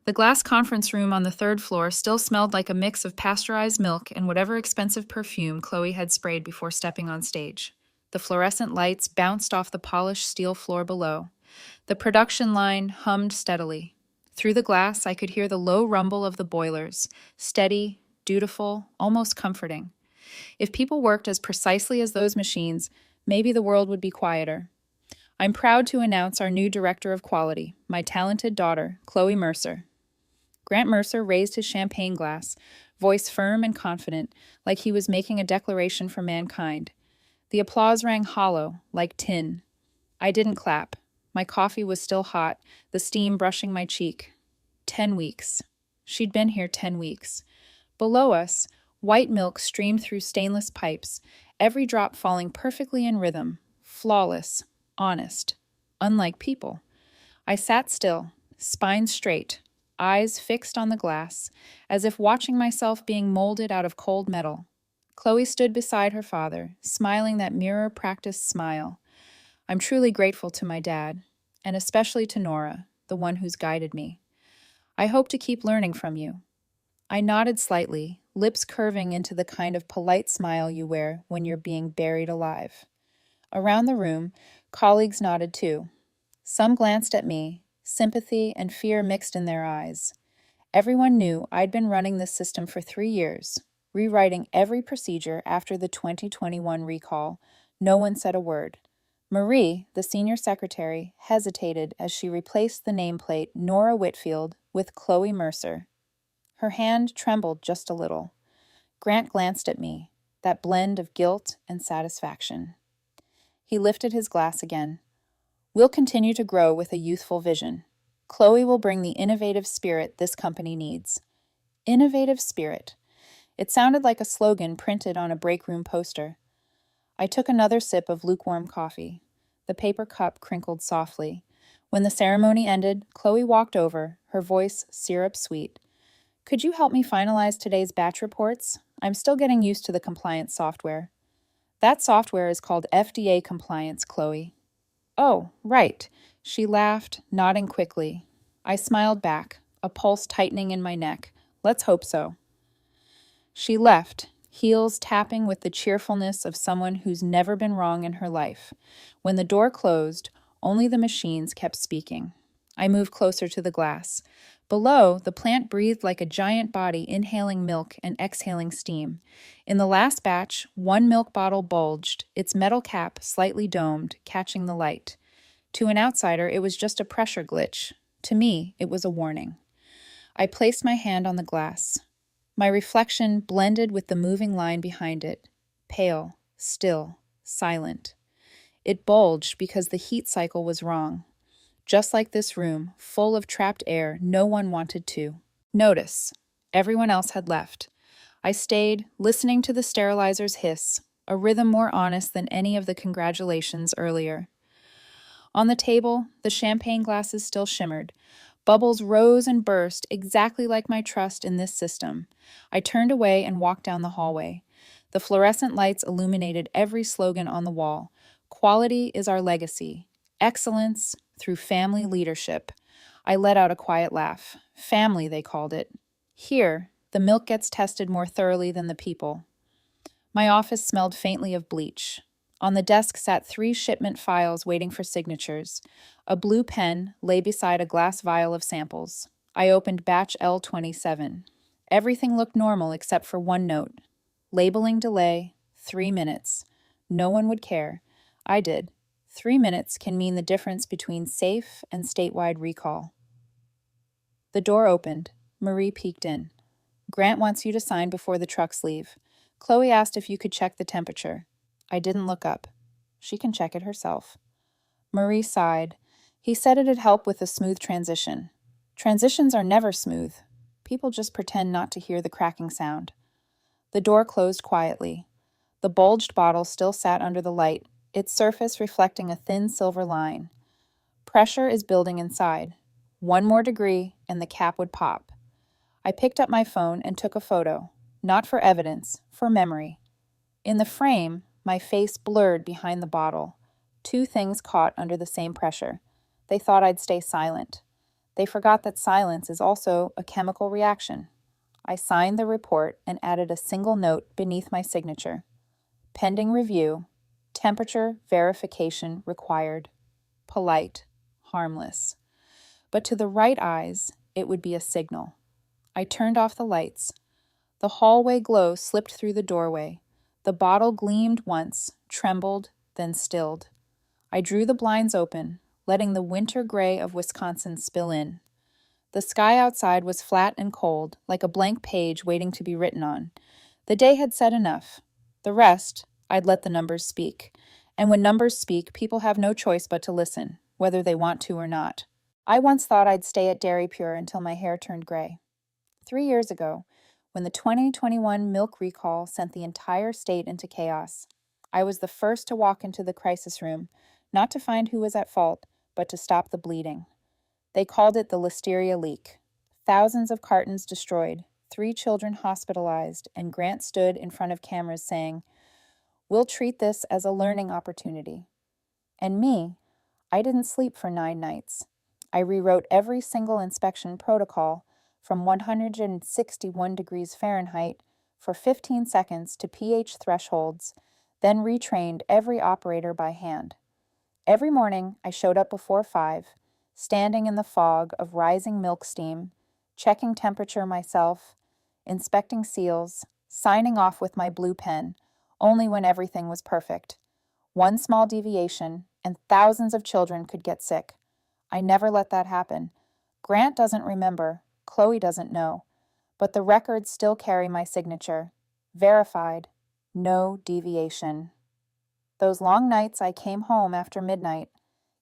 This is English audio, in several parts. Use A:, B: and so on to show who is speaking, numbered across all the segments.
A: The glass conference room on the third floor still smelled like a mix of pasteurized milk and whatever expensive perfume Chloe had sprayed before stepping on stage. The fluorescent lights bounced off the polished steel floor below. The production line hummed steadily. Through the glass, I could hear the low rumble of the boilers, steady, dutiful, almost comforting. If people worked as precisely as those machines, maybe the world would be quieter. I'm proud to announce our new director of quality, my talented daughter, Chloe Mercer. Grant Mercer raised his champagne glass, voice firm and confident, like he was making a declaration for mankind. The applause rang hollow, like tin. I didn't clap. My coffee was still hot, the steam brushing my cheek. 10 weeks. She'd been here 10 weeks. Below us, white milk streamed through stainless pipes, every drop falling perfectly in rhythm, flawless, honest, unlike people. I sat still, spine straight, eyes fixed on the glass, as if watching myself being molded out of cold metal. Chloe stood beside her father, smiling that mirror-practiced smile. I'm truly grateful to my dad, and especially to Nora, the one who's guided me. I hope to keep learning from you. I nodded slightly, lips curving into the kind of polite smile you wear when you're being buried alive. Around the room, colleagues nodded too. Some glanced at me, sympathy and fear mixed in their eyes. Everyone knew I'd been running this system for 3 years, rewriting every procedure after the 2021 recall. No one said a word. Marie, the senior secretary, hesitated as she replaced the nameplate Nora Whitfield with Chloe Mercer. Her hand trembled just a little. Grant glanced at me, that blend of guilt and satisfaction. He lifted his glass again. We'll continue to grow with a youthful vision. Chloe will bring the innovative spirit this company needs. Innovative spirit. It sounded like a slogan printed on a break room poster. I took another sip of lukewarm coffee. The paper cup crinkled softly. When the ceremony ended, Chloe walked over, her voice syrup sweet. Could you help me finalize today's batch reports? I'm still getting used to the compliance software. That software is called FDA compliance, Chloe. Oh, right. She laughed, nodding quickly. I smiled back, a pulse tightening in my neck. Let's hope so. She left, heels tapping with the cheerfulness of someone who's never been wrong in her life. When the door closed, only the machines kept speaking. I moved closer to the glass. Below, the plant breathed like a giant body inhaling milk and exhaling steam. In the last batch, one milk bottle bulged, its metal cap slightly domed, catching the light. To an outsider, it was just a pressure glitch. To me, it was a warning. I placed my hand on the glass. My reflection blended with the moving line behind it. Pale, still, silent. It bulged because the heat cycle was wrong. Just like this room, full of trapped air no one wanted to notice. Everyone else had left. I stayed, listening to the sterilizer's hiss, a rhythm more honest than any of the congratulations earlier. On the table, the champagne glasses still shimmered. Bubbles rose and burst, exactly like my trust in this system. I turned away and walked down the hallway. The fluorescent lights illuminated every slogan on the wall. Quality is our legacy. Excellence through family leadership. I let out a quiet laugh. Family, they called it. Here, the milk gets tested more thoroughly than the people. My office smelled faintly of bleach. On the desk sat 3 shipment files waiting for signatures. A blue pen lay beside a glass vial of samples. I opened batch L27. Everything looked normal except for one note. Labeling delay, 3 minutes. No one would care. I did. 3 minutes can mean the difference between safe and statewide recall. The door opened. Marie peeked in. Grant wants you to sign before the trucks leave. Chloe asked if you could check the temperature. I didn't look up. She can check it herself. Marie sighed. He said it'd help with a smooth transition. Transitions are never smooth. People just pretend not to hear the cracking sound. The door closed quietly. The bulged bottle still sat under the light, its surface reflecting a thin silver line. Pressure is building inside. 1 more degree, and the cap would pop. I picked up my phone and took a photo, not for evidence, for memory. In the frame, my face blurred behind the bottle. 2 things caught under the same pressure. They thought I'd stay silent. They forgot that silence is also a chemical reaction. I signed the report and added a single note beneath my signature. Pending review, temperature verification required. Polite, harmless. But to the right eyes, it would be a signal. I turned off the lights. The hallway glow slipped through the doorway. The bottle gleamed once, trembled, then stilled. I drew the blinds open, letting the winter gray of Wisconsin spill in. The sky outside was flat and cold, like a blank page waiting to be written on. The day had said enough. The rest, I'd let the numbers speak. And when numbers speak, people have no choice but to listen, whether they want to or not. I once thought I'd stay at Dairy Pure until my hair turned gray. 3 years ago, when the 2021 milk recall sent the entire state into chaos, I was the first to walk into the crisis room, not to find who was at fault, but to stop the bleeding. They called it the listeria leak. Thousands of cartons destroyed, 3 children hospitalized, and Grant stood in front of cameras saying, "We'll treat this as a learning opportunity." And me, I didn't sleep for 9 nights. I rewrote every single inspection protocol from 161 degrees Fahrenheit for 15 seconds to pH thresholds, then retrained every operator by hand. Every morning, I showed up before 5, standing in the fog of rising milk steam, checking temperature myself, inspecting seals, signing off with my blue pen, only when everything was perfect. One small deviation, and thousands of children could get sick. I never let that happen. Grant doesn't remember, Chloe doesn't know, but the records still carry my signature. Verified, no deviation. Those long nights I came home after midnight.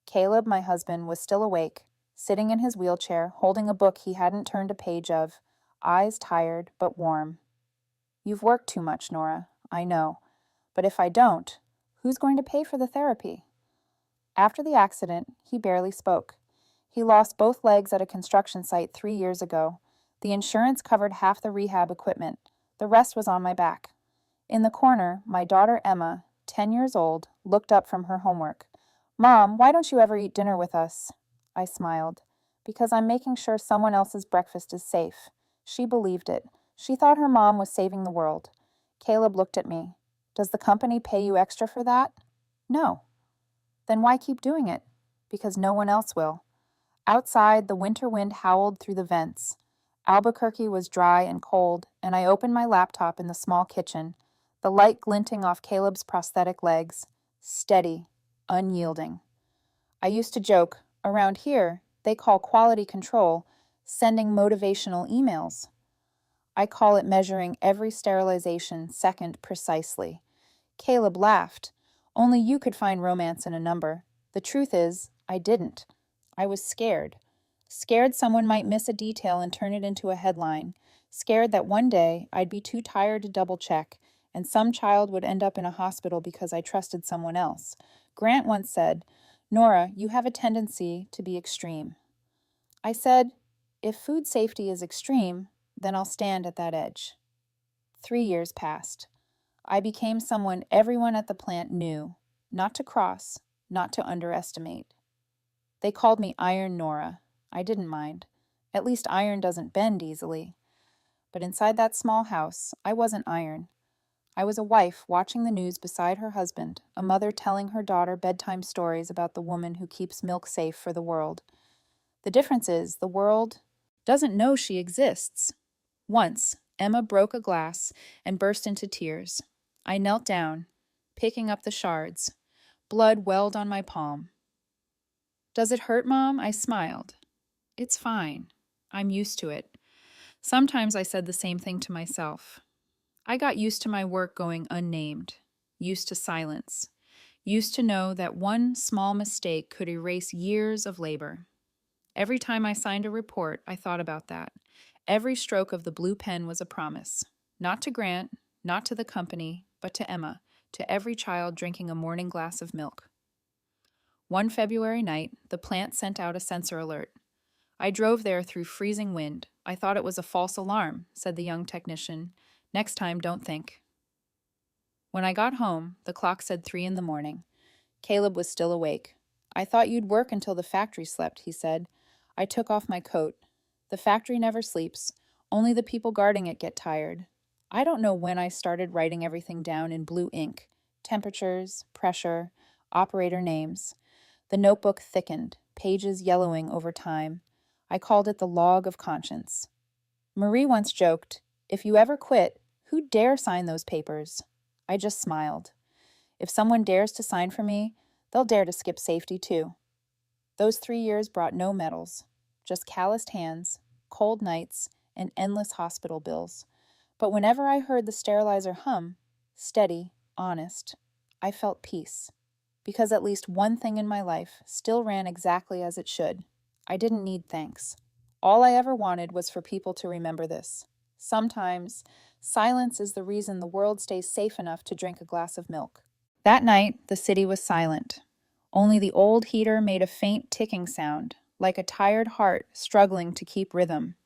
A: Caleb, my husband, was still awake, sitting in his wheelchair, holding a book he hadn't turned a page of, eyes tired but warm. "You've worked too much, Nora, I know. But if I don't, who's going to pay for the therapy?" After the accident, he barely spoke. He lost both legs at a construction site 3 years ago. The insurance covered half the rehab equipment. The rest was on my back. In the corner, my daughter Emma, 10 years old, looked up from her homework. "Mom, why don't you ever eat dinner with us?" I smiled. "Because I'm making sure someone else's breakfast is safe." She believed it. She thought her mom was saving the world. Caleb looked at me. "Does the company pay you extra for that?" "No." "Then why keep doing it?" "Because no one else will." Outside, the winter wind howled through the vents. Albuquerque was dry and cold, and I opened my laptop in the small kitchen, the light glinting off Caleb's prosthetic legs, steady, unyielding. I used to joke, around here, they call quality control sending motivational emails. I call it measuring every sterilization second precisely. Caleb laughed. Only you could find romance in a number. The truth is, I didn't. I was scared. Scared someone might miss a detail and turn it into a headline. Scared that one day I'd be too tired to double check, and some child would end up in a hospital because I trusted someone else. Grant once said, "Nora, you have a tendency to be extreme." I said, "If food safety is extreme, then I'll stand at that edge." 3 years passed. I became someone everyone at the plant knew, not to cross, not to underestimate. They called me Iron Nora. I didn't mind. At least iron doesn't bend easily. But inside that small house, I wasn't iron. I was a wife watching the news beside her husband, a mother telling her daughter bedtime stories about the woman who keeps milk safe for the world. The difference is, the world doesn't know she exists. Once, Emma broke a glass and burst into tears. I knelt down, picking up the shards. Blood welled on my palm. "Does it hurt, Mom?" I smiled. "It's fine. I'm used to it." Sometimes I said the same thing to myself. I got used to my work going unnamed, used to silence, used to know that one small mistake could erase years of labor. Every time I signed a report, I thought about that. Every stroke of the blue pen was a promise. Not to Grant, not to the company, but to Emma, to every child drinking a morning glass of milk. One February night, the plant sent out a sensor alert. I drove there through freezing wind. I thought it was a false alarm, said the young technician. Next time, don't think. When I got home, the clock said 3 in the morning. Caleb was still awake. "I thought you'd work until the factory slept," he said. I took off my coat. The factory never sleeps. Only the people guarding it get tired. I don't know when I started writing everything down in blue ink. Temperatures, pressure, operator names. The notebook thickened, pages yellowing over time. I called it the log of conscience. Marie once joked, "If you ever quit, who dare sign those papers?" I just smiled. If someone dares to sign for me, they'll dare to skip safety too. Those 3 years brought no medals, just calloused hands, cold nights, and endless hospital bills. But whenever I heard the sterilizer hum, steady, honest, I felt peace. Because at least one thing in my life still ran exactly as it should. I didn't need thanks. All I ever wanted was for people to remember this. Sometimes, silence is the reason the world stays safe enough to drink a glass of milk. That night, the city was silent. Only the old heater made a faint ticking sound, like a tired heart struggling to keep rhythm.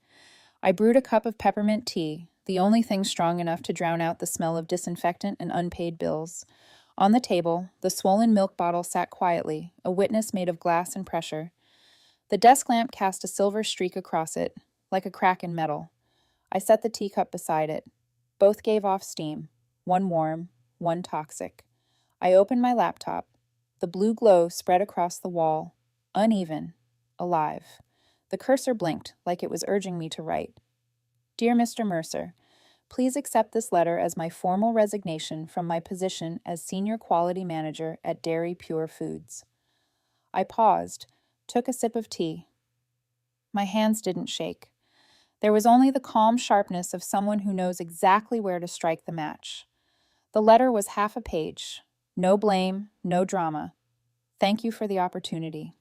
A: I brewed a cup of peppermint tea, the only thing strong enough to drown out the smell of disinfectant and unpaid bills. On the table, the swollen milk bottle sat quietly, a witness made of glass and pressure. The desk lamp cast a silver streak across it, like a crack in metal. I set the teacup beside it. Both gave off steam, one warm, one toxic. I opened my laptop. The blue glow spread across the wall, uneven, alive. The cursor blinked like it was urging me to write. Dear Mr. Mercer, please accept this letter as my formal resignation from my position as Senior Quality Manager at Dairy Pure Foods. I paused, took a sip of tea. My hands didn't shake. There was only the calm sharpness of someone who knows exactly where to strike the match. The letter was half a page. No blame, no drama. Thank you for the opportunity.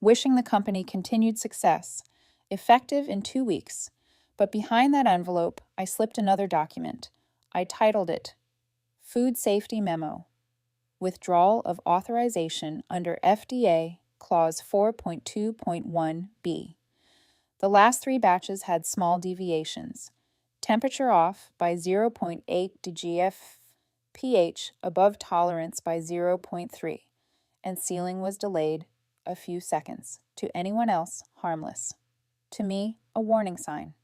A: Wishing the company continued success, effective in 2 weeks. But behind that envelope, I slipped another document. I titled it, Food Safety Memo, Withdrawal of Authorization under FDA Clause 4.2.1b. The last 3 batches had small deviations. Temperature off by 0.8 degf, pH above tolerance by 0.3, and sealing was delayed a few seconds. To anyone else, harmless. To me, a warning sign.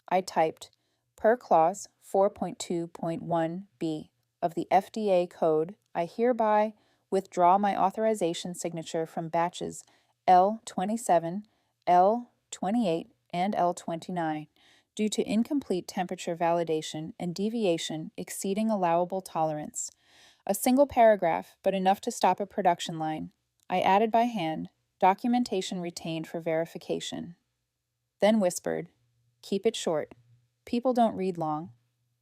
A: I typed, per clause 4.2.1b of the FDA code, I hereby withdraw my authorization signature from batches L27, L28, and L29 due to incomplete temperature validation and deviation exceeding allowable tolerance. A single paragraph, but enough to stop a production line. I added by hand, documentation retained for verification. Then whispered, keep it short. People don't read long.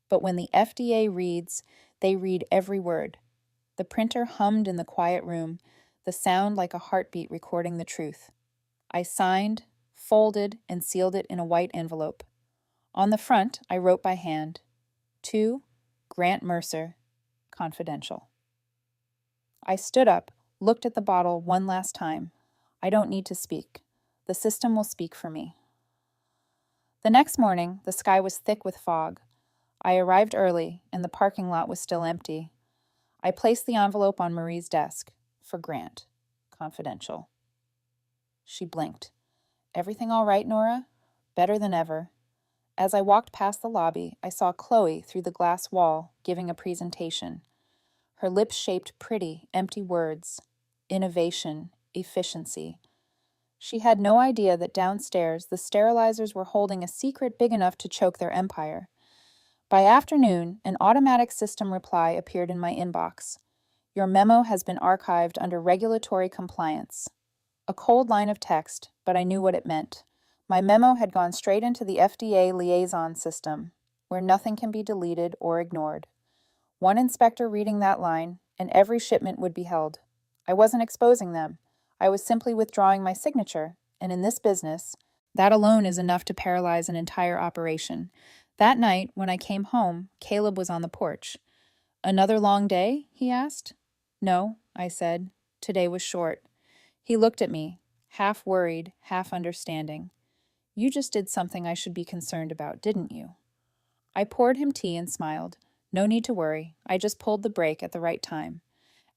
A: But when the FDA reads, they read every word. The printer hummed in the quiet room, the sound like a heartbeat recording the truth. I signed, folded, and sealed it in a white envelope. On the front, I wrote by hand, to Grant Mercer, confidential. I stood up, looked at the bottle one last time. I don't need to speak. The system will speak for me. The next morning, the sky was thick with fog. I arrived early, and the parking lot was still empty. I placed the envelope on Marie's desk. For Grant. Confidential. She blinked. Everything all right, Nora? Better than ever. As I walked past the lobby, I saw Chloe through the glass wall, giving a presentation. Her lips shaped pretty, empty words. Innovation, efficiency. She had no idea that downstairs the sterilizers were holding a secret big enough to choke their empire. By afternoon, an automatic system reply appeared in my inbox. Your memo has been archived under regulatory compliance. A cold line of text, but I knew what it meant. My memo had gone straight into the FDA liaison system, where nothing can be deleted or ignored. One inspector reading that line, and every shipment would be held. I wasn't exposing them. I was simply withdrawing my signature, and in this business, that alone is enough to paralyze an entire operation. That night, when I came home, Caleb was on the porch. Another long day? He asked. No, I said. Today was short. He looked at me, half worried, half understanding. You just did something I should be concerned about, didn't you? I poured him tea and smiled. No need to worry. I just pulled the brake at the right time.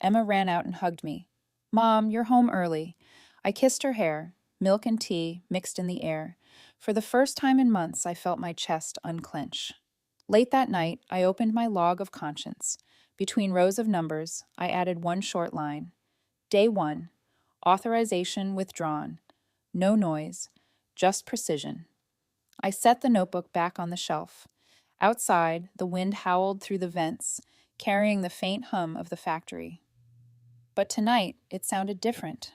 A: Emma ran out and hugged me. Mom, you're home early. I kissed her hair. milk and tea mixed in the air. For the first time in months, I felt my chest unclench. Late that night, I opened my log of conscience. Between rows of numbers, I added one short line. Day 1. Authorization withdrawn. No noise, just precision. I set the notebook back on the shelf. Outside, the wind howled through the vents, carrying the faint hum of the factory. But tonight, it sounded different.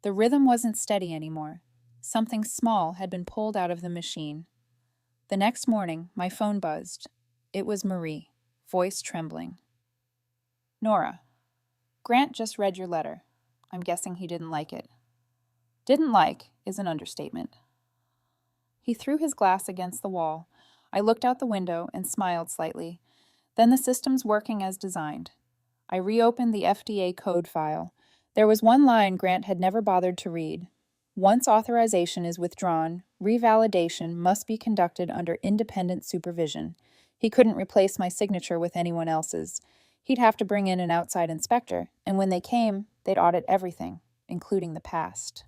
A: The rhythm wasn't steady anymore. Something small had been pulled out of the machine. The next morning, my phone buzzed. It was Marie, voice trembling. Nora, Grant just read your letter. I'm guessing he didn't like it. Didn't like is an understatement. He threw his glass against the wall. I looked out the window and smiled slightly. Then the system's working as designed. I reopened the FDA code file. There was one line Grant had never bothered to read. Once authorization is withdrawn, revalidation must be conducted under independent supervision. He couldn't replace my signature with anyone else's. He'd have to bring in an outside inspector, and when they came, they'd audit everything, including the past.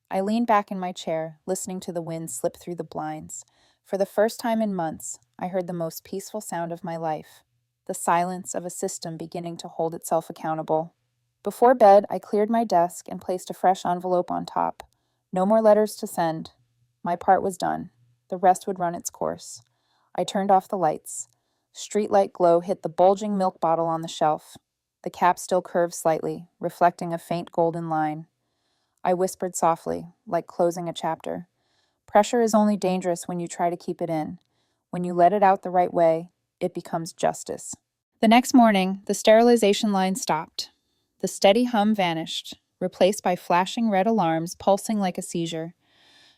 A: I leaned back in my chair, listening to the wind slip through the blinds. For the first time in months, I heard the most peaceful sound of my life, the silence of a system beginning to hold itself accountable. Before bed, I cleared my desk and placed a fresh envelope on top. No more letters to send. My part was done. The rest would run its course. I turned off the lights. Streetlight glow hit the bulging milk bottle on the shelf. The cap still curved slightly, reflecting a faint golden line. I whispered softly, like closing a chapter. Pressure is only dangerous when you try to keep it in. When you let it out the right way, it becomes justice. The next morning, the sterilization line stopped. The steady hum vanished, replaced by flashing red alarms pulsing like a seizure.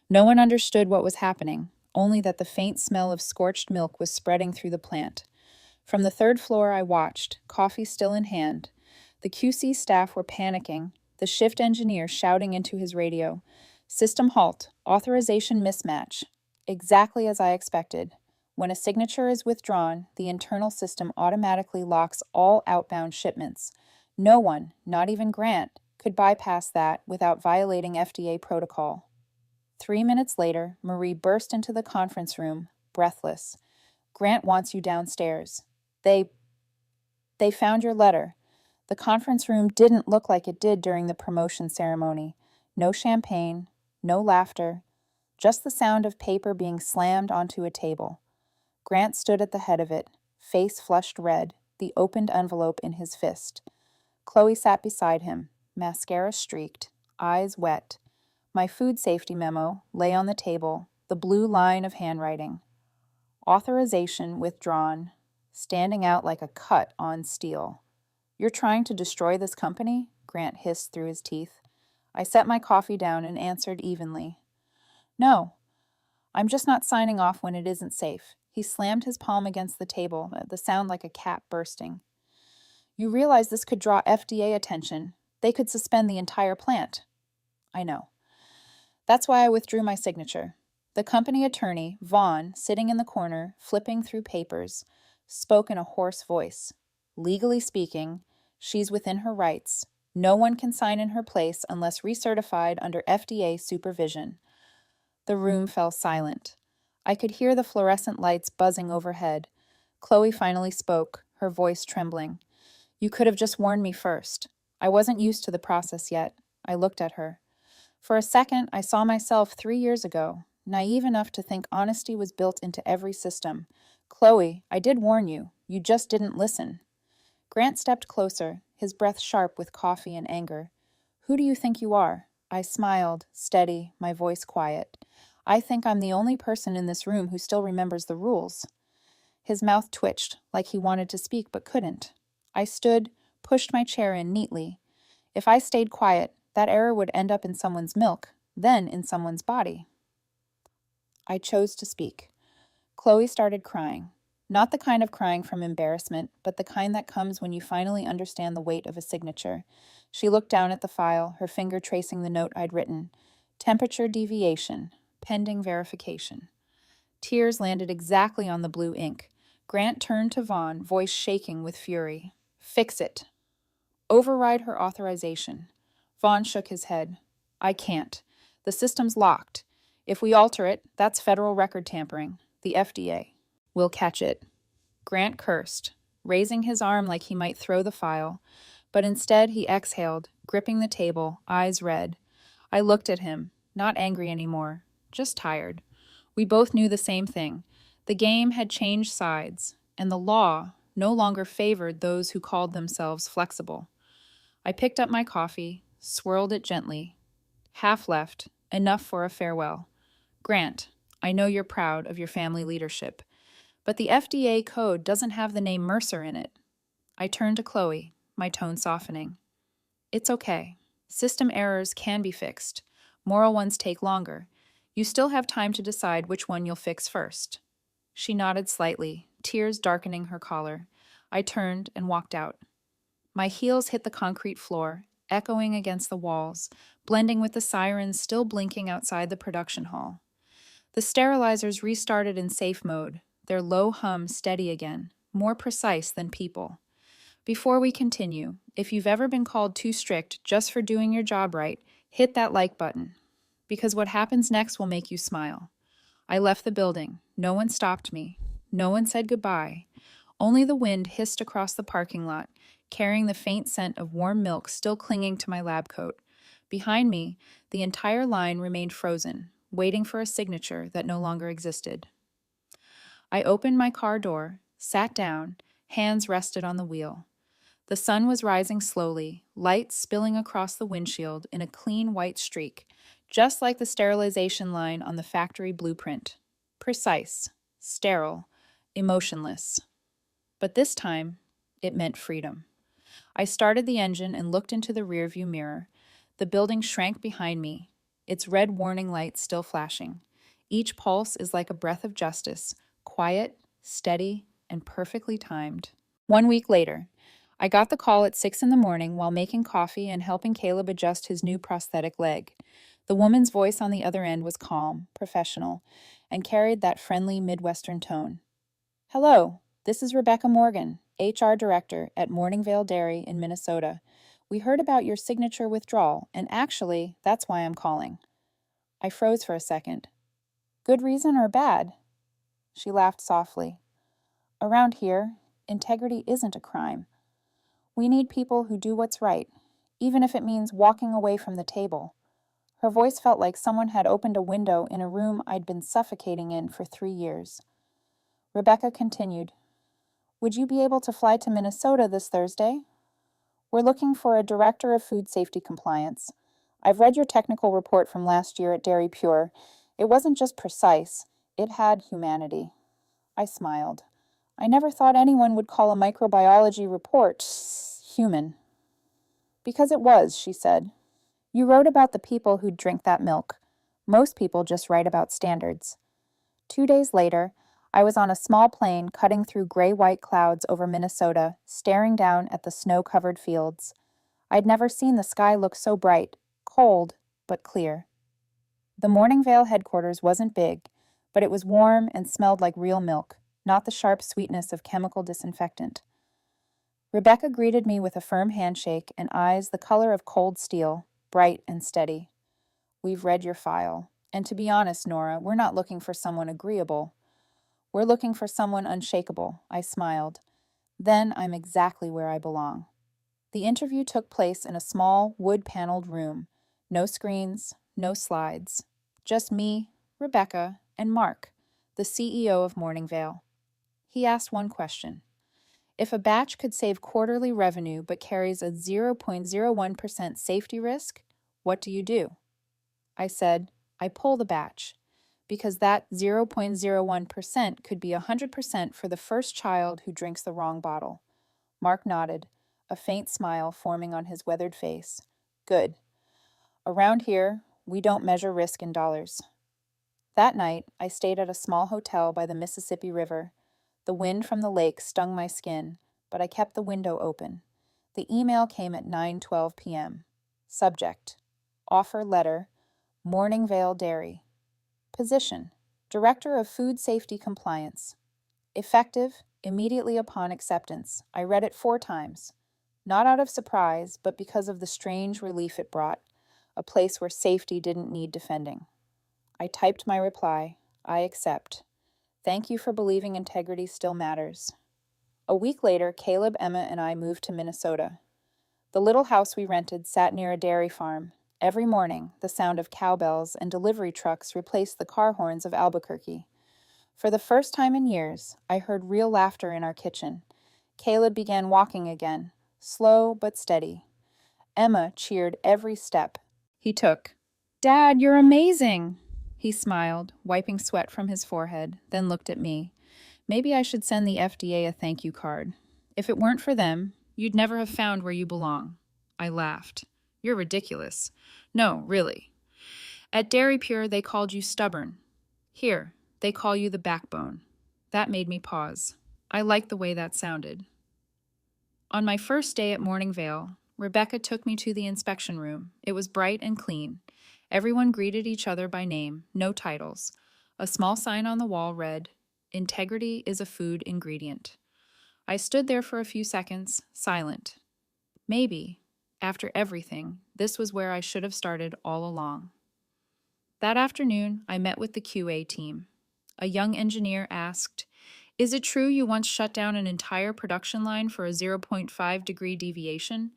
A: No one understood what was happening, only that the faint smell of scorched milk was spreading through the plant. From the third floor, I watched, coffee still in hand. The QC staff were panicking, the shift engineer shouting into his radio. System halt, authorization mismatch. Exactly as I expected. When a signature is withdrawn, the internal system automatically locks all outbound shipments. No one, not even Grant, could bypass that without violating FDA protocol. 3 minutes later, Marie burst into the conference room, breathless. Grant wants you downstairs. They found your letter. The conference room didn't look like it did during the promotion ceremony. No champagne, no laughter, just the sound of paper being slammed onto a table. Grant stood at the head of it, face flushed red, the opened envelope in his fist. Chloe sat beside him, mascara streaked, eyes wet. My food safety memo lay on the table, the blue line of handwriting. Authorization withdrawn, standing out like a cut on steel. You're trying to destroy this company? Grant hissed through his teeth. I set my coffee down and answered evenly. No, I'm just not signing off when it isn't safe. He slammed his palm against the table, the sound like a cap bursting. You realize this could draw FDA attention. They could suspend the entire plant. I know. That's why I withdrew my signature. The company attorney, Vaughn, sitting in the corner, flipping through papers, spoke in a hoarse voice. Legally speaking, she's within her rights. No one can sign in her place unless recertified under FDA supervision. The room fell silent. I could hear the fluorescent lights buzzing overhead. Chloe finally spoke, her voice trembling. You could have just warned me first. I wasn't used to the process yet. I looked at her. For a second, I saw myself 3 years ago, naive enough to think honesty was built into every system. Chloe, I did warn you. You just didn't listen. Grant stepped closer, his breath sharp with coffee and anger. Who do you think you are? I smiled, steady, my voice quiet. I think I'm the only person in this room who still remembers the rules. His mouth twitched, like he wanted to speak but couldn't. I stood, pushed my chair in neatly. If I stayed quiet, that error would end up in someone's milk, then in someone's body. I chose to speak. Chloe started crying. Not the kind of crying from embarrassment, but the kind that comes when you finally understand the weight of a signature. She looked down at the file, her finger tracing the note I'd written. Temperature deviation, pending verification. Tears landed exactly on the blue ink. Grant turned to Vaughn, voice shaking with fury. Fix it. Override her authorization. Vaughn shook his head. I can't. The system's locked. If we alter it, that's federal record tampering. The FDA. We'll catch it. Grant cursed, raising his arm like he might throw the file, but instead he exhaled, gripping the table, eyes red. I looked at him, not angry anymore, just tired. We both knew the same thing. The game had changed sides, and the law no longer favored those who called themselves flexible. I picked up my coffee, swirled it gently. Half left, enough for a farewell. Grant, I know you're proud of your family leadership, but the FDA code doesn't have the name Mercer in it. I turned to Chloe, my tone softening. It's okay. System errors can be fixed. Moral ones take longer. You still have time to decide which one you'll fix first. She nodded slightly, tears darkening her collar. I turned and walked out. My heels hit the concrete floor, echoing against the walls, blending with the sirens still blinking outside the production hall. The sterilizers restarted in safe mode, their low hum steady again, more precise than people. Before we continue, if you've ever been called too strict just for doing your job right, hit that like button, because what happens next will make you smile. I left the building. No one stopped me. No one said goodbye. Only the wind hissed across the parking lot, carrying the faint scent of warm milk still clinging to my lab coat. Behind me, the entire line remained frozen, waiting for a signature that no longer existed. I opened my car door, sat down, hands rested on the wheel. The sun was rising slowly, light spilling across the windshield in a clean white streak, just like the sterilization line on the factory blueprint. Precise, sterile, emotionless. But this time, it meant freedom. I started the engine and looked into the rearview mirror. The building shrank behind me, its red warning lights still flashing. Each pulse is like a breath of justice, quiet, steady, and perfectly timed. 1 week later, I got the call at 6 a.m. while making coffee and helping Caleb adjust his new prosthetic leg. The woman's voice on the other end was calm, professional, and carried that friendly Midwestern tone. Hello, this is Rebecca Morgan, HR Director at Morningvale Dairy in Minnesota. We heard about your signature withdrawal, and actually, that's why I'm calling. I froze for a second. Good reason or bad? She laughed softly. Around here, integrity isn't a crime. We need people who do what's right, even if it means walking away from the table. Her voice felt like someone had opened a window in a room I'd been suffocating in for 3 years. Rebecca continued, Would you be able to fly to Minnesota this Thursday? We're looking for a director of food safety compliance. I've read your technical report from last year at Dairy Pure. It wasn't just precise, it had humanity. I smiled. I never thought anyone would call a microbiology report human. Because it was, she said. You wrote about the people who'd drink that milk. Most people just write about standards. 2 days later, I was on a small plane cutting through gray-white clouds over Minnesota, staring down at the snow-covered fields. I'd never seen the sky look so bright, cold, but clear. The Morningvale headquarters wasn't big, but it was warm and smelled like real milk, not the sharp sweetness of chemical disinfectant. Rebecca greeted me with a firm handshake and eyes the color of cold steel, bright and steady. We've read your file. And to be honest, Nora, we're not looking for someone agreeable. We're looking for someone unshakable, I smiled. Then I'm exactly where I belong. The interview took place in a small, wood-paneled room. No screens, no slides. Just me, Rebecca, and Mark, the CEO of Morningvale. He asked one question. If a batch could save quarterly revenue but carries a 0.01% safety risk, what do you do? I said, I pull the batch, because that 0.01% could be 100% for the first child who drinks the wrong bottle. Mark nodded, a faint smile forming on his weathered face. Good. Around here, we don't measure risk in dollars. That night, I stayed at a small hotel by the Mississippi River. The wind from the lake stung my skin, but I kept the window open. The email came at 9:12 p.m. Subject: Offer letter, Morningvale Dairy. Position: Director of Food Safety Compliance. Effective, immediately upon acceptance. I read it 4 times. Not out of surprise, but because of the strange relief it brought. a place where safety didn't need defending. I typed my reply. I accept. Thank you for believing integrity still matters. A week later, Caleb, Emma, and I moved to Minnesota. The little house we rented sat near a dairy farm. Every morning, the sound of cowbells and delivery trucks replaced the car horns of Albuquerque. For the first time in years, I heard real laughter in our kitchen. Caleb began walking again, slow but steady. Emma cheered every step he took. "Dad, you're amazing!" He smiled, wiping sweat from his forehead, then looked at me. Maybe I should send the FDA a thank you card. If it weren't for them, you'd never have found where you belong. I laughed. You're ridiculous. No, really. At Dairy Pure, they called you stubborn. Here, they call you the backbone. That made me pause. I liked the way that sounded. On my first day at Morningvale, Rebecca took me to the inspection room. It was bright and clean. Everyone greeted each other by name, no titles. A small sign on the wall read, "Integrity is a food ingredient." I stood there for a few seconds, silent. Maybe, after everything, this was where I should have started all along. That afternoon, I met with the QA team. A young engineer asked, "Is it true you once shut down an entire production line for a 0.5 degree deviation?"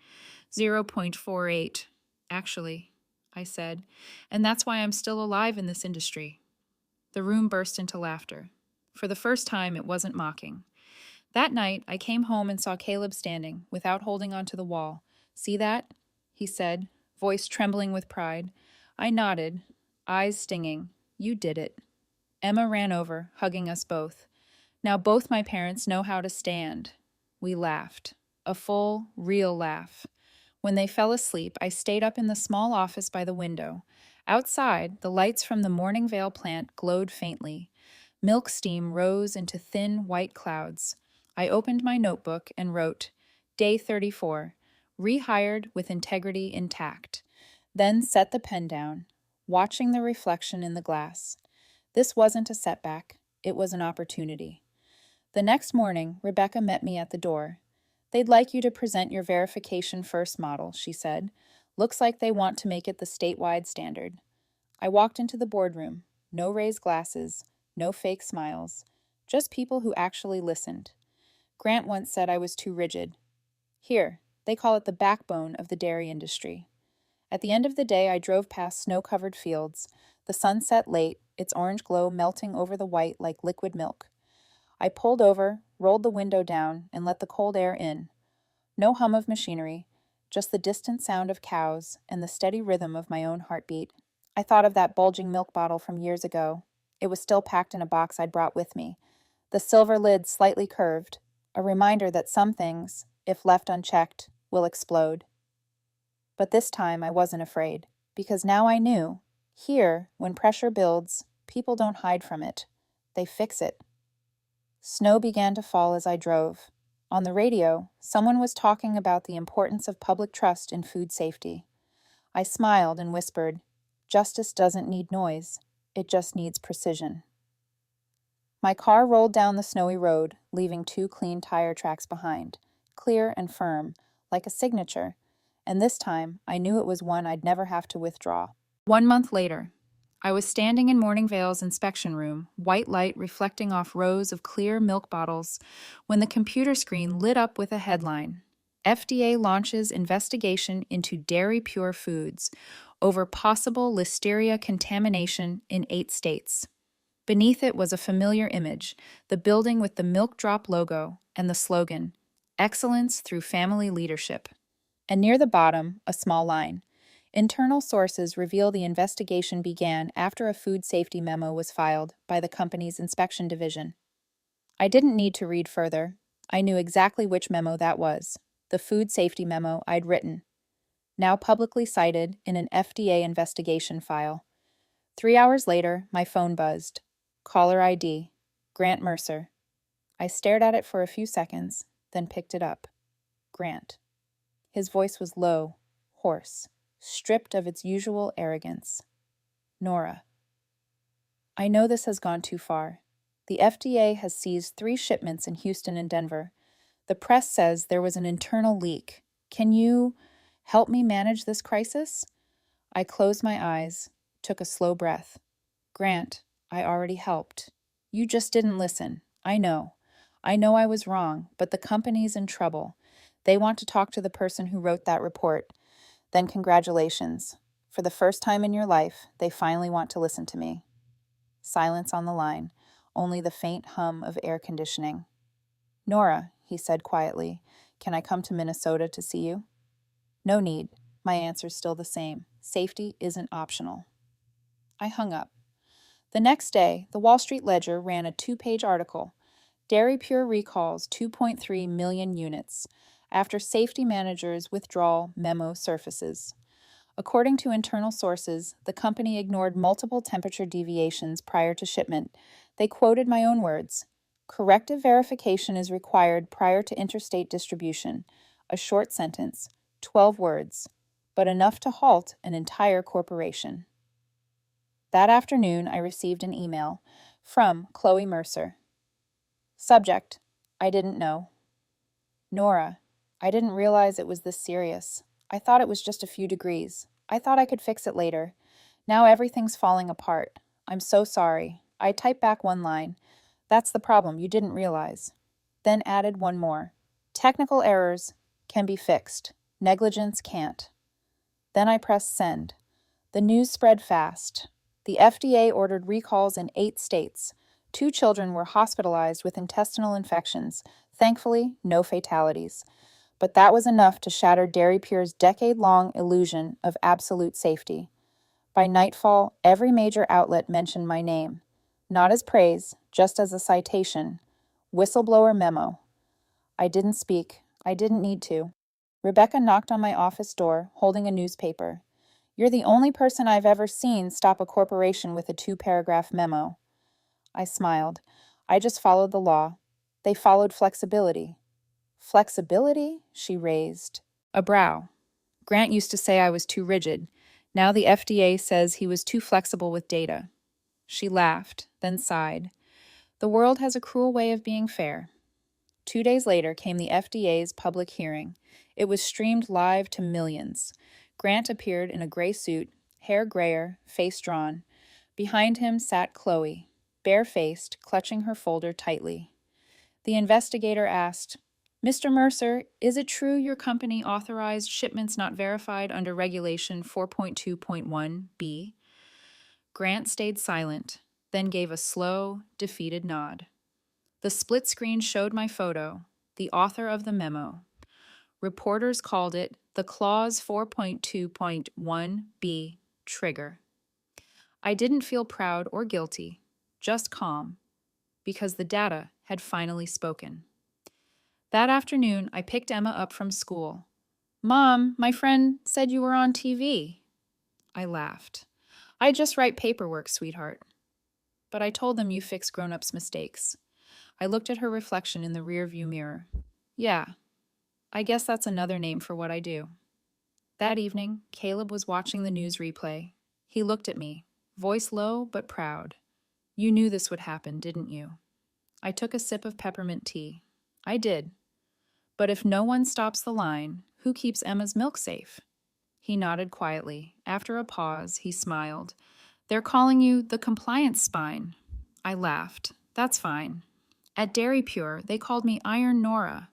A: 0.48, actually, I said, and that's why I'm still alive in this industry. The room burst into laughter. For the first time, it wasn't mocking. That night, I came home and saw Caleb standing, without holding onto the wall. "See that?" he said, voice trembling with pride. I nodded, eyes stinging. "You did it." Emma ran over, hugging us both. Now both my parents know how to stand. We laughed. A full, real laugh. When they fell asleep, I stayed up in the small office by the window. Outside, the lights from the Morningvale plant glowed faintly. Milk steam rose into thin, white clouds. I opened my notebook and wrote, Day 34, rehired with integrity intact. Then set the pen down, watching the reflection in the glass. This wasn't a setback. It was an opportunity. The next morning, Rebecca met me at the door. "They'd like you to present your verification first model," she said. "Looks like they want to make it the statewide standard." I walked into the boardroom. No raised glasses, no fake smiles, just people who actually listened. Grant once said I was too rigid. Here, they call it the backbone of the dairy industry. At the end of the day, I drove past snow-covered fields. The sun set late, its orange glow melting over the white like liquid milk. I pulled over, rolled the window down, and let the cold air in. No hum of machinery, just the distant sound of cows and the steady rhythm of my own heartbeat. I thought of that bulging milk bottle from years ago. It was still packed in a box I'd brought with me. The silver lid slightly curved, a reminder that some things, if left unchecked, will explode. But this time I wasn't afraid, because now I knew, here, when pressure builds, people don't hide from it. They fix it. Snow began to fall as I drove. On the radio, someone was talking about the importance of public trust in food safety. I smiled and whispered, "Justice doesn't need noise. It just needs precision." My car rolled down the snowy road, leaving 2 clean tire tracks behind, clear and firm, like a signature, and this time I knew it was one I'd never have to withdraw. 1 month later, I was standing in Morningvale's inspection room, white light reflecting off rows of clear milk bottles, when the computer screen lit up with a headline, "FDA launches investigation into Dairy Pure Foods over possible listeria contamination in 8 states." Beneath it was a familiar image, the building with the Milk Drop logo and the slogan, "Excellence through Family Leadership." And near the bottom, a small line, "Internal sources reveal the investigation began after a food safety memo was filed by the company's inspection division." I didn't need to read further. I knew exactly which memo that was, the food safety memo I'd written, now publicly cited in an FDA investigation file. 3 hours later, my phone buzzed. Caller ID, Grant Mercer. I stared at it for a few seconds, then picked it up. Grant. His voice was low, hoarse, stripped of its usual arrogance. "Nora, I know this has gone too far. The FDA has seized 3 shipments in Houston and Denver. The press says there was an internal leak. Can you help me manage this crisis?" I closed my eyes, took a slow breath. Grant, I already helped. You just didn't listen. I know. I know I was wrong, but the company's in trouble. They want to talk to the person who wrote that report. Then congratulations. For the first time in your life, they finally want to listen to me. Silence on the line, only the faint hum of air conditioning. Nora, he said quietly, can I come to Minnesota to see you? No need. My answer's still the same. Safety isn't optional. I hung up. The next day, the Wall Street Ledger ran a 2-page article. Dairy Pure recalls 2.3 million units after safety managers' withdrawal memo surfaces. According to internal sources, the company ignored multiple temperature deviations prior to shipment. They quoted my own words. Corrective verification is required prior to interstate distribution. A short sentence, 12 words, but enough to halt an entire corporation. That afternoon, I received an email from Chloe Mercer. Subject, I didn't know. Nora, I didn't realize it was this serious. I thought it was just a few degrees. I thought I could fix it later. Now everything's falling apart. I'm so sorry. I typed back one line. That's the problem, you didn't realize. Then added one more. Technical errors can be fixed. Negligence can't. Then I pressed send. The news spread fast. The FDA ordered recalls in 8 states. 2 children were hospitalized with intestinal infections. Thankfully, no fatalities. But that was enough to shatter Dairy Pure's decade-long illusion of absolute safety. By nightfall, every major outlet mentioned my name. Not as praise, just as a citation. Whistleblower memo. I didn't speak. I didn't need to. Rebecca knocked on my office door, holding a newspaper. You're the only person I've ever seen stop a corporation with a 2-paragraph memo. I smiled. I just followed the law. They followed flexibility. Flexibility? She raised a brow. Grant used to say I was too rigid. Now the FDA says he was too flexible with data. She laughed, then sighed. The world has a cruel way of being fair. 2 days later came the FDA's public hearing. It was streamed live to millions. Grant appeared in a gray suit, hair grayer, face drawn. Behind him sat Chloe, bare-faced, clutching her folder tightly. The investigator asked, Mr. Mercer, is it true your company authorized shipments not verified under Regulation 4.2.1b? Grant stayed silent, then gave a slow, defeated nod. The split screen showed my photo, the author of the memo. Reporters called it the Clause 4.2.1b trigger. I didn't feel proud or guilty, just calm, because the data had finally spoken. That afternoon, I picked Emma up from school. Mom, my friend said you were on TV. I laughed. I just write paperwork, sweetheart. But I told them you fix grown-ups' mistakes. I looked at her reflection in the rearview mirror. Yeah, I guess that's another name for what I do. That evening, Caleb was watching the news replay. He looked at me, voice low but proud. You knew this would happen, didn't you? I took a sip of peppermint tea. I did. But if no one stops the line, who keeps Emma's milk safe? He nodded quietly. After a pause, he smiled. They're calling you the compliance spine. I laughed. That's fine. At Dairy Pure, they called me Iron Nora.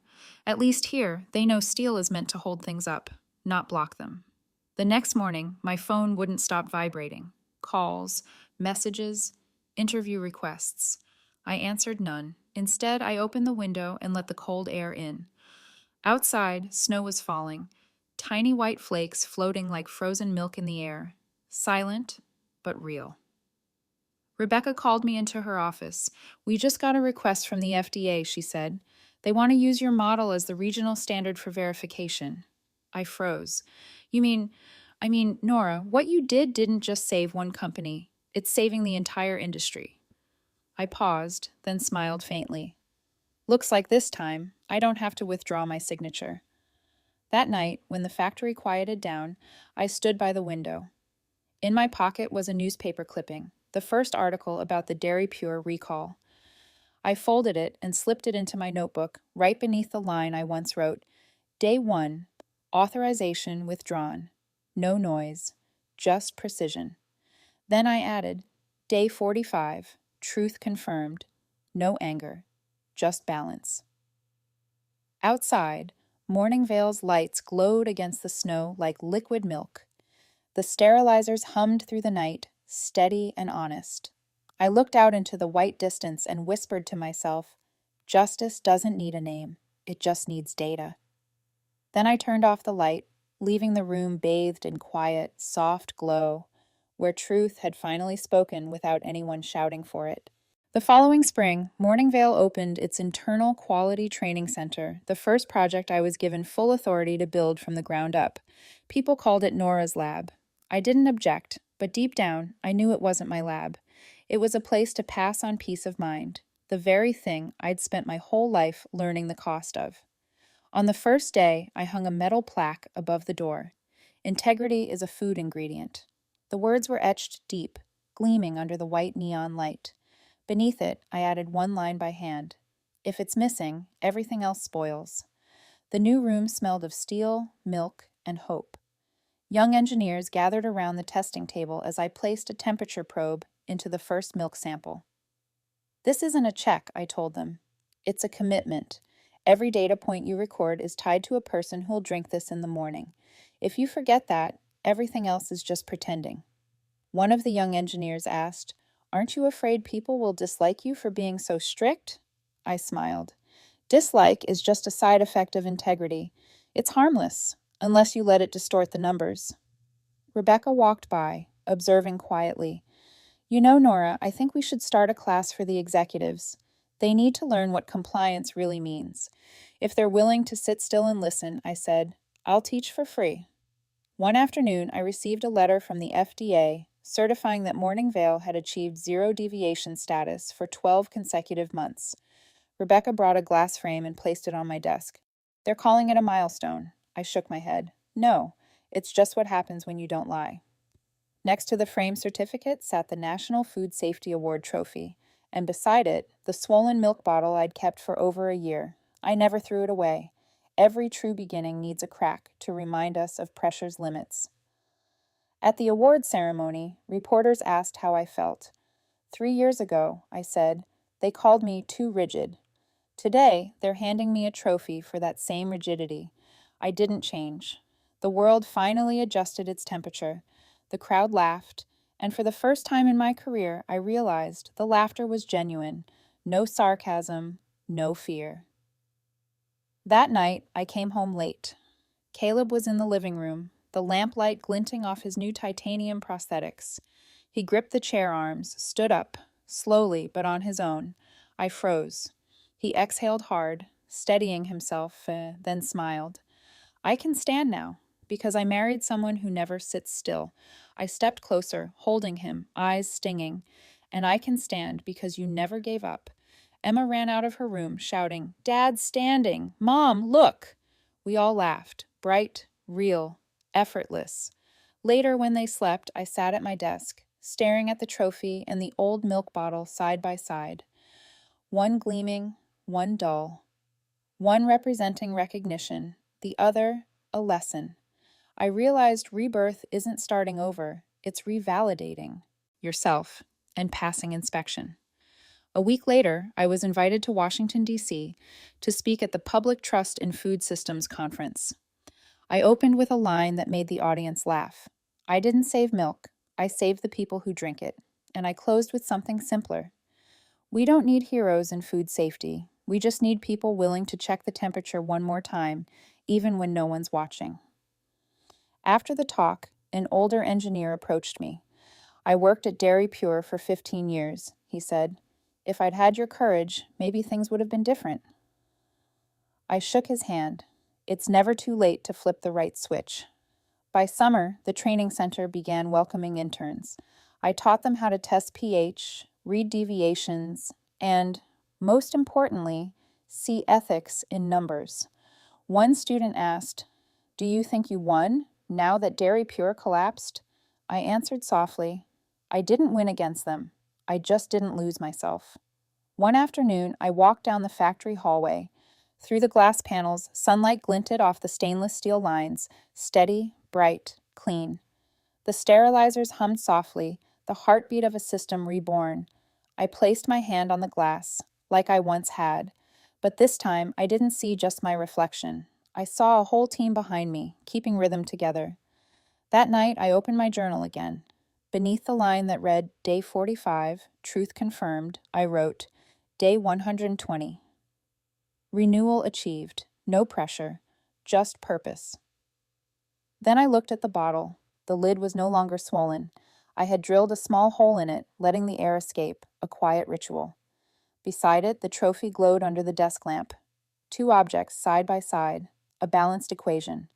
A: At least here, they know steel is meant to hold things up, not block them. The next morning, my phone wouldn't stop vibrating. Calls, messages, interview requests. I answered none. Instead, I opened the window and let the cold air in. Outside, snow was falling, tiny white flakes floating like frozen milk in the air. Silent, but real. Rebecca called me into her office. We just got a request from the FDA, she said. They want to use your model as the regional standard for verification. I froze. I mean, Nora, what you did didn't just save one company. It's saving the entire industry. I paused, then smiled faintly. Looks like this time, I don't have to withdraw my signature. That night, when the factory quieted down, I stood by the window. In my pocket was a newspaper clipping, the first article about the Dairy Pure recall. I folded it and slipped it into my notebook, right beneath the line I once wrote, Day 1, authorization withdrawn. No noise. just precision. Then I added, Day 45, truth confirmed, no anger, just balance. Outside, Morningvale's lights glowed against the snow like liquid milk. The sterilizers hummed through the night, steady and honest. I looked out into the white distance and whispered to myself, justice doesn't need a name, it just needs data. Then I turned off the light, leaving the room bathed in quiet, soft glow, where truth had finally spoken without anyone shouting for it. The following spring, Morningvale opened its internal quality training center, the first project I was given full authority to build from the ground up. People called it Nora's lab. I didn't object, but deep down, I knew it wasn't my lab. It was a place to pass on peace of mind, the very thing I'd spent my whole life learning the cost of. On the first day, I hung a metal plaque above the door. Integrity is a food ingredient. The words were etched deep, gleaming under the white neon light. Beneath it, I added one line by hand. If it's missing, everything else spoils. The new room smelled of steel, milk, and hope. Young engineers gathered around the testing table as I placed a temperature probe into the first milk sample. This isn't a check, I told them. It's a commitment. Every data point you record is tied to a person who'll drink this in the morning. If you forget that, everything else is just pretending. One of the young engineers asked, Aren't you afraid people will dislike you for being so strict? I smiled. Dislike is just a side effect of integrity. It's harmless, unless you let it distort the numbers. Rebecca walked by, observing quietly. You know, Nora, I think we should start a class for the executives. They need to learn what compliance really means. If they're willing to sit still and listen, I said, I'll teach for free. One afternoon, I received a letter from the FDA certifying that Morningvale had achieved zero deviation status for 12 consecutive months. Rebecca brought a glass frame and placed it on my desk. They're calling it a milestone. I shook my head. No, it's just what happens when you don't lie. Next to the frame certificate sat the National Food Safety Award trophy, and beside it, the swollen milk bottle I'd kept for over a year. I never threw it away. Every true beginning needs a crack to remind us of pressure's limits. At the award ceremony, reporters asked how I felt. 3 years ago, I said, they called me too rigid. Today, they're handing me a trophy for that same rigidity. I didn't change. The world finally adjusted its temperature. The crowd laughed, and for the first time in my career, I realized the laughter was genuine. No sarcasm, no fear. That night, I came home late. Caleb was in the living room, the lamplight glinting off his new titanium prosthetics. He gripped the chair arms, stood up, slowly but on his own. I froze. He exhaled hard, steadying himself, then smiled. I can stand now, because I married someone who never sits still. I stepped closer, holding him, eyes stinging. And I can stand because you never gave up. Emma ran out of her room, shouting, Dad's standing! Mom, look! We all laughed, bright, real, effortless. Later, when they slept, I sat at my desk, staring at the trophy and the old milk bottle side by side. One gleaming, one dull. One representing recognition, the other a lesson. I realized rebirth isn't starting over, it's revalidating yourself and passing inspection. A week later, I was invited to Washington, D.C. to speak at the Public Trust in Food Systems Conference. I opened with a line that made the audience laugh. I didn't save milk, I saved the people who drink it. And I closed with something simpler. We don't need heroes in food safety. We just need people willing to check the temperature one more time, even when no one's watching. After the talk, an older engineer approached me. I worked at Dairy Pure for 15 years, he said. If I'd had your courage, maybe things would have been different. I shook his hand. It's never too late to flip the right switch. By summer, the training center began welcoming interns. I taught them how to test pH, read deviations, and, most importantly, see ethics in numbers. One student asked, Do you think you won, now that Dairy Pure collapsed? I answered softly, I didn't win against them. I just didn't lose myself. One afternoon, I walked down the factory hallway. Through the glass panels, sunlight glinted off the stainless steel lines, steady, bright, clean. The sterilizers hummed softly, the heartbeat of a system reborn. I placed my hand on the glass, like I once had, but this time I didn't see just my reflection. I saw a whole team behind me, keeping rhythm together. That night, I opened my journal again. Beneath the line that read, Day 45, Truth Confirmed, I wrote, Day 120. Renewal achieved. No pressure. Just purpose. Then I looked at the bottle. The lid was no longer swollen. I had drilled a small hole in it, letting the air escape, a quiet ritual. Beside it, the trophy glowed under the desk lamp. Two objects side by side, a balanced equation.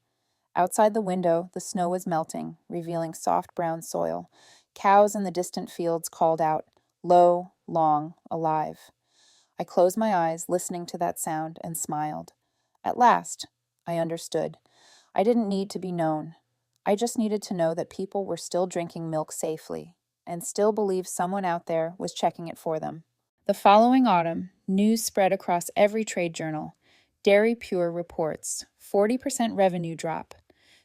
A: Outside the window, the snow was melting, revealing soft brown soil. Cows in the distant fields called out, low, long, alive. I closed my eyes, listening to that sound, and smiled. At last, I understood. I didn't need to be known. I just needed to know that people were still drinking milk safely, and still believed someone out there was checking it for them. The following autumn, news spread across every trade journal. Dairy Pure reports 40% revenue drop.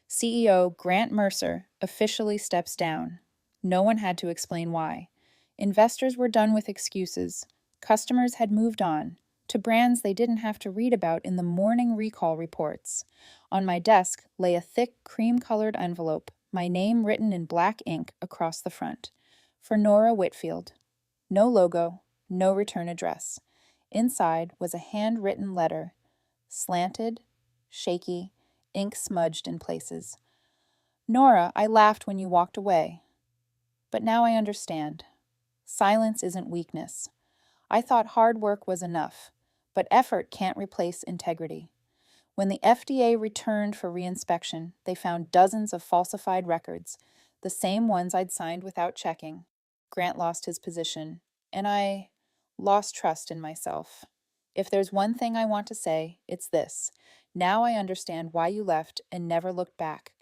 A: CEO Grant Mercer officially steps down. No one had to explain why. Investors were done with excuses. Customers had moved on to brands they didn't have to read about in the morning recall reports. On my desk lay a thick, cream-colored envelope, my name written in black ink across the front. For Nora Whitfield. No logo, no return address. Inside was a handwritten letter, slanted, shaky, ink smudged in places. Nora, I laughed when you walked away. But now I understand. Silence isn't weakness. I thought hard work was enough, but effort can't replace integrity. When the FDA returned for reinspection, they found dozens of falsified records, the same ones I'd signed without checking. Grant lost his position, and I lost trust in myself. If there's one thing I want to say, it's this. Now I understand why you left and never looked back.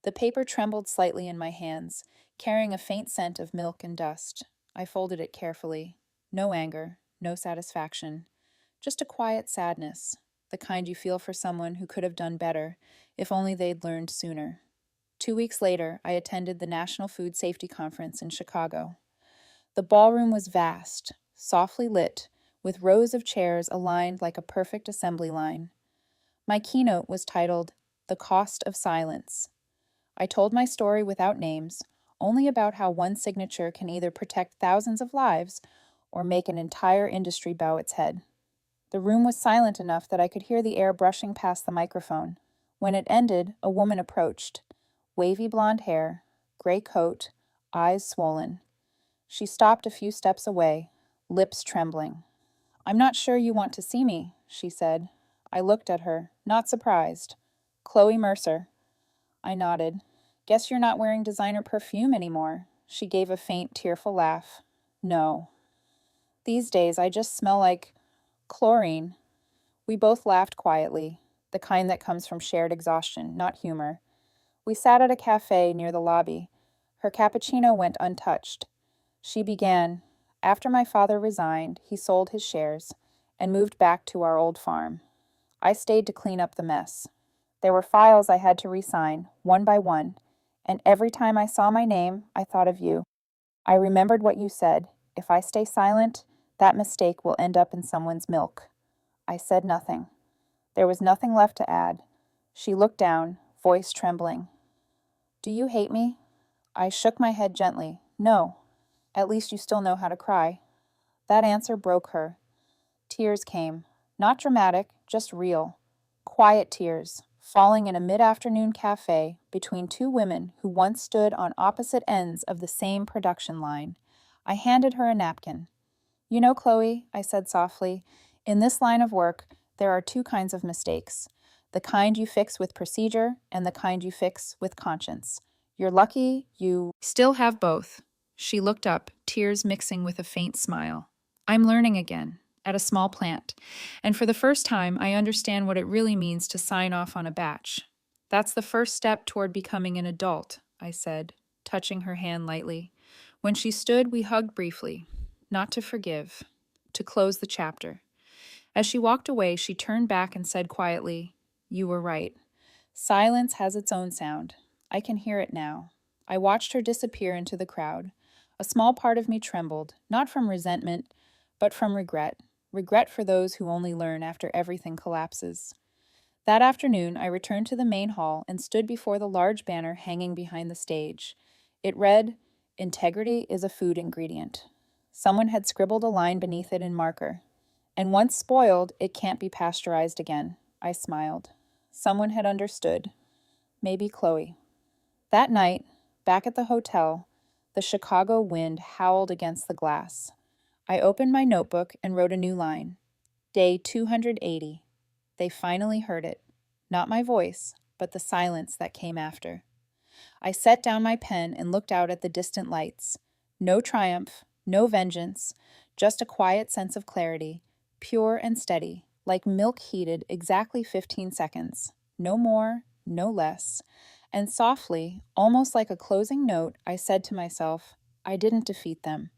A: The paper trembled slightly in my hands, carrying a faint scent of milk and dust. I folded it carefully. No anger, no satisfaction, just a quiet sadness, the kind you feel for someone who could have done better, if only they'd learned sooner. 2 weeks later, I attended the National Food Safety Conference in Chicago. The ballroom was vast, softly lit, with rows of chairs aligned like a perfect assembly line. My keynote was titled, The Cost of Silence. I told my story without names, only about how one signature can either protect thousands of lives or make an entire industry bow its head. The room was silent enough that I could hear the air brushing past the microphone. When it ended, a woman approached. Wavy blonde hair, gray coat, eyes swollen. She stopped a few steps away, lips trembling. I'm not sure you want to see me, she said. I looked at her, not surprised. Chloe Mercer. I nodded. Guess you're not wearing designer perfume anymore. She gave a faint, tearful laugh. No. These days, I just smell like chlorine. We both laughed quietly, the kind that comes from shared exhaustion, not humor. We sat at a cafe near the lobby. Her cappuccino went untouched. She began, after my father resigned, he sold his shares and moved back to our old farm. I stayed to clean up the mess. There were files I had to re-sign, one by one, and every time I saw my name, I thought of you. I remembered what you said. If I stay silent, that mistake will end up in someone's milk. I said nothing. There was nothing left to add. She looked down, voice trembling. Do you hate me? I shook my head gently. No. At least you still know how to cry. That answer broke her. Tears came. Not dramatic, just real. Quiet tears, falling in a mid-afternoon cafe between two women who once stood on opposite ends of the same production line. I handed her a napkin. You know, Chloe, I said softly, in this line of work, there are two kinds of mistakes. The kind you fix with procedure and the kind you fix with conscience. You're lucky you still have both. She looked up, tears mixing with a faint smile. I'm learning again, at a small plant, and for the first time, I understand what it really means to sign off on a batch. That's the first step toward becoming an adult, I said, touching her hand lightly. When she stood, we hugged briefly, not to forgive, to close the chapter. As she walked away, she turned back and said quietly, You were right. Silence has its own sound. I can hear it now. I watched her disappear into the crowd. A small part of me trembled, not from resentment, but from regret. Regret for those who only learn after everything collapses. That afternoon, I returned to the main hall and stood before the large banner hanging behind the stage. It read, "Integrity is a food ingredient." Someone had scribbled a line beneath it in marker. "And once spoiled, it can't be pasteurized again." I smiled. Someone had understood. Maybe Chloe. That night, back at the hotel, the Chicago wind howled against the glass. I opened my notebook and wrote a new line. Day 280. They finally heard it. Not my voice, but the silence that came after. I set down my pen and looked out at the distant lights. No triumph, no vengeance, just a quiet sense of clarity, pure and steady, like milk heated exactly 15 seconds. No more, no less. And softly, almost like a closing note, I said to myself, I didn't defeat them.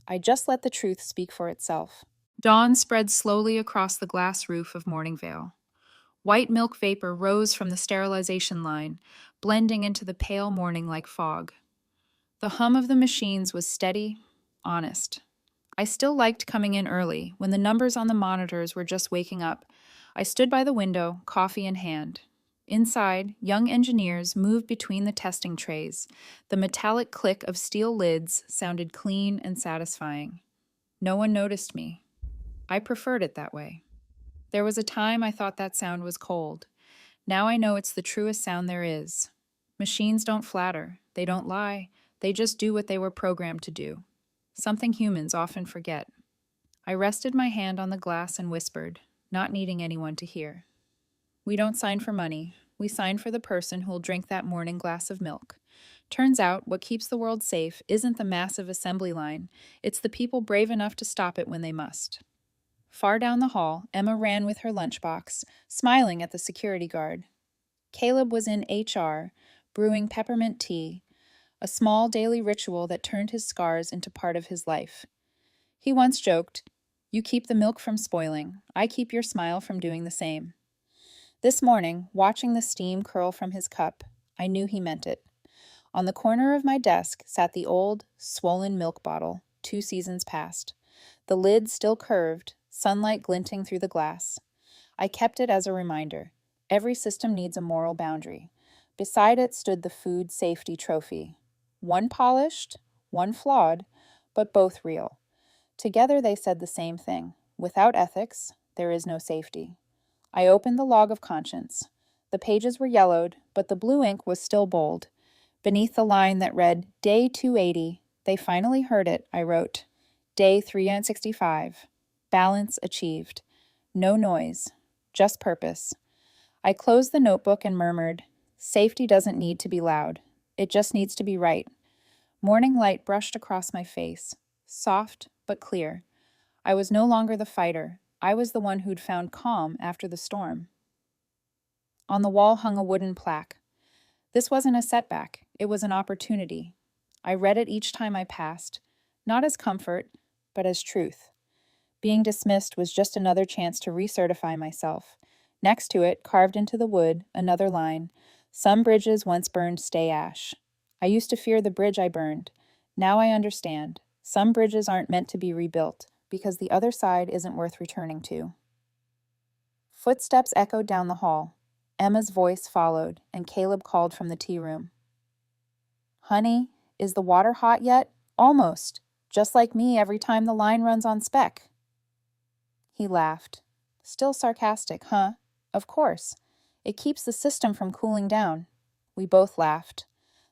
A: I just let the truth speak for itself. Dawn spread slowly across the glass roof of Morningvale. White milk vapor rose from the sterilization line, blending into the pale morning like fog. The hum of the machines was steady, honest. I still liked coming in early, when the numbers on the monitors were just waking up. I stood by the window, coffee in hand. Inside, young engineers moved between the testing trays. The metallic click of steel lids sounded clean and satisfying. No one noticed me. I preferred it that way. There was a time I thought that sound was cold. Now I know it's the truest sound there is. Machines don't flatter, they don't lie, they just do what they were programmed to do. Something humans often forget. I rested my hand on the glass and whispered, not needing anyone to hear. We don't sign for money. We sign for the person who'll drink that morning glass of milk. Turns out, what keeps the world safe isn't the massive assembly line. It's the people brave enough to stop it when they must. Far down the hall, Emma ran with her lunchbox, smiling at the security guard. Caleb was in HR, brewing peppermint tea, a small daily ritual that turned his scars into part of his life. He once joked, "You keep the milk from spoiling. I keep your smile from doing the same." This morning, watching the steam curl from his cup, I knew he meant it. On the corner of my desk sat the old, swollen milk bottle, 2 seasons past. The lid still curved, sunlight glinting through the glass. I kept it as a reminder. Every system needs a moral boundary. Beside it stood the food safety trophy. One polished, one flawed, but both real. Together they said the same thing. Without ethics, there is no safety. I opened the log of conscience. The pages were yellowed, but the blue ink was still bold. Beneath the line that read, Day 280, they finally heard it, I wrote, Day 365, balance achieved. No noise, just purpose. I closed the notebook and murmured, safety doesn't need to be loud. It just needs to be right. Morning light brushed across my face, soft but clear. I was no longer the fighter. I was the one who'd found calm after the storm. On the wall hung a wooden plaque. This wasn't a setback, it was an opportunity. I read it each time I passed, not as comfort, but as truth. Being dismissed was just another chance to recertify myself. Next to it, carved into the wood, another line, some bridges once burned stay ash. I used to fear the bridge I burned. Now I understand. Some bridges aren't meant to be rebuilt, because the other side isn't worth returning to. Footsteps echoed down the hall. Emma's voice followed, and Caleb called from the tea room. Honey, is the water hot yet? Almost. Just like me every time the line runs on spec. He laughed. Still sarcastic, huh? Of course. It keeps the system from cooling down. We both laughed.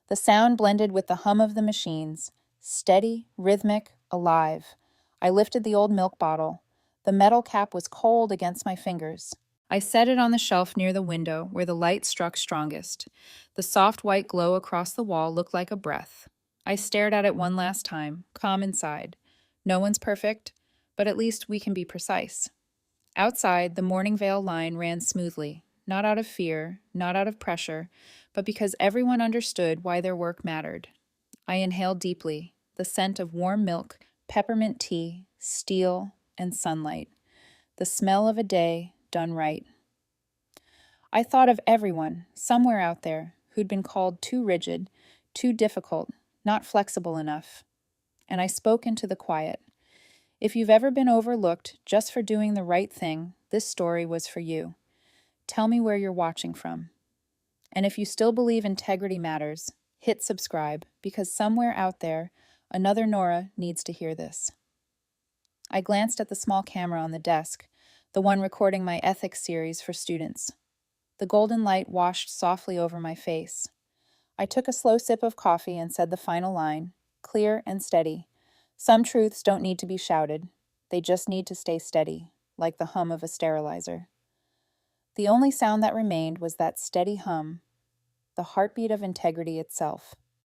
A: The sound blended with the hum of the machines. Steady, rhythmic, alive. I lifted the old milk bottle. The metal cap was cold against my fingers. I set it on the shelf near the window where the light struck strongest. The soft white glow across the wall looked like a breath. I stared at it one last time, calm inside. No one's perfect, but at least we can be precise. Outside, the Morningvale line ran smoothly, not out of fear, not out of pressure, but because everyone understood why their work mattered. I inhaled deeply, the scent of warm milk, peppermint tea, steel, and sunlight. The smell of a day done right. I thought of everyone, somewhere out there, who'd been called too rigid, Too difficult, not flexible enough. And I spoke into the quiet. If you've ever been overlooked just for doing the right thing, this story was for you. Tell me where you're watching from. And if you still believe integrity matters, hit subscribe, because somewhere out there, another Nora needs to hear this. I glanced at the small camera on the desk, the one recording my ethics series for students. The golden light washed softly over my face. I took a slow sip of coffee and said the final line, clear and steady. Some truths don't need to be shouted. They just need to stay steady, like the hum of a sterilizer. The only sound that remained was that steady hum, the heartbeat of integrity itself.